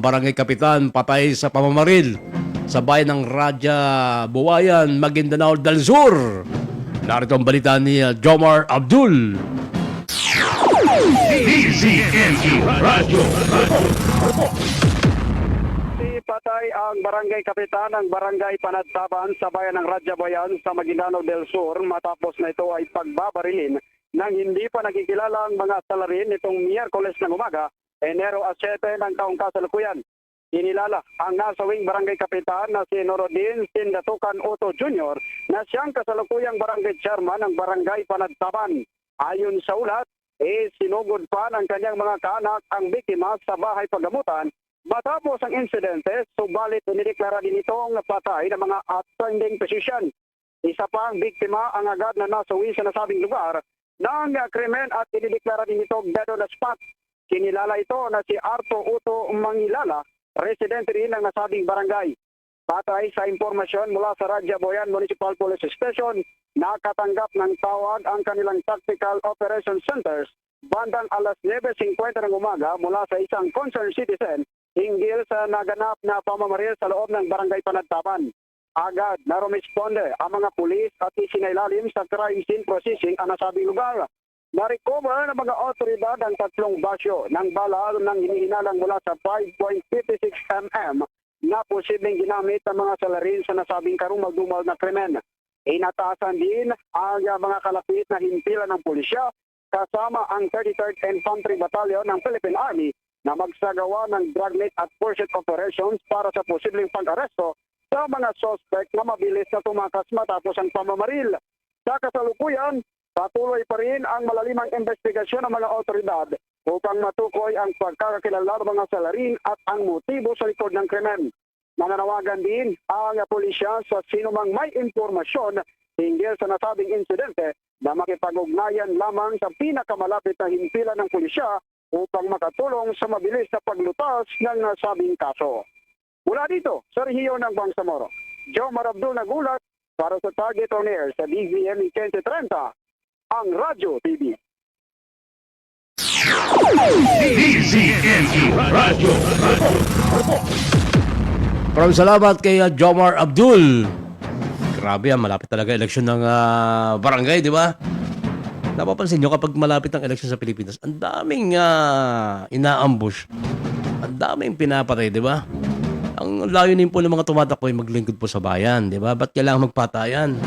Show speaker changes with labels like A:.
A: barangay kapitan patay sa pamamaril sa bayan ng Raja Buwayan, Maguindanao del Sur. Narito ang balita ni Jomar Abdul.
B: Patay ang barangay kapitan ng barangay Panagtaban sa bayan ng Raja Buwayan sa Maguindanao del Sur matapos na ito ay pagbabarilin ng hindi pa nakikilala ang mga salarin nitong Miyerkules ng umaga, Enero 7 ng taong kasalukuyan. Inilala ang nasawing barangay kapitan na si Norodin Sindatukan Otto Jr. na siyang kasalukuyang barangay chairman ng barangay Panagtaban. Ayon sa ulat, sinugod pa ng kanyang mga kaanak ang biktima sa bahay paggamutan. Matapos ang insidente, subalit inideklara din itong patay ng mga attending physician. Isa pa ang biktima ang agad na nasawi sa nasabing lugar ng krimen at inideklara din ito dead on the spot. Kinilala ito na si Arto Uto Mangilala, residente rin ng nasabing barangay. Patay sa impormasyon mula sa Raja Buwayan Municipal Police Station, nakatanggap ng tawag ang kanilang Tactical Operation Centers bandang alas 9:50 ng umaga mula sa isang concerned citizen hinggil sa naganap na pamamaril sa loob ng barangay Panagtaban. Agad na rumisponde ang mga pulis at isinailalim sa crime scene processing ang nasabing lugar. Na-recover ng mga otoridad ang 3 basyo ng bala ng hinihinalang mula sa 5.56 mm na posibleng ginamit ng mga salarin sa nasabing karumal-dumal na krimen. Inatasan din ang mga kalapit na himpilan ng pulisya kasama ang 33rd Infantry Battalion ng Philippine Army na magsagawa ng dragnet at pursuit operations para sa posibleng pag-aresto sa mga suspect na mabilis na tumakas matapos ang pamamaril. Sa kasalukuyan, patuloy pa rin ang malalimang investigasyon ng mga otoridad upang matukoy ang pagkakakilala ng mga salarin at ang motibo sa likod ng krimen. Nananawagan din ang pulisya sa sinumang may impormasyon hinggil sa nasabing insidente na makipag-ugnayan lamang sa pinakamalapit na himpilan ng pulisya upang makatulong sa mabilis na paglutas ng nasabing kaso. Mula dito sa rehiyon ng Bangsamoro, Jomar Abdul nagulat para sa Target on Air sa DZME 1030, ang Radyo TV.
A: Maraming salamat kay Jomar Abdul. Grabe, malapit talaga eleksyon ng barangay, di ba? Napapansin nyo kapag malapit ang eleksyon sa Pilipinas, ang daming ina-ambush. Ang daming pinapatay, di ba? Ang layunin po ng mga tumatakbo ay maglingkod po sa bayan, di ba? Ba't kailangan magpatayan?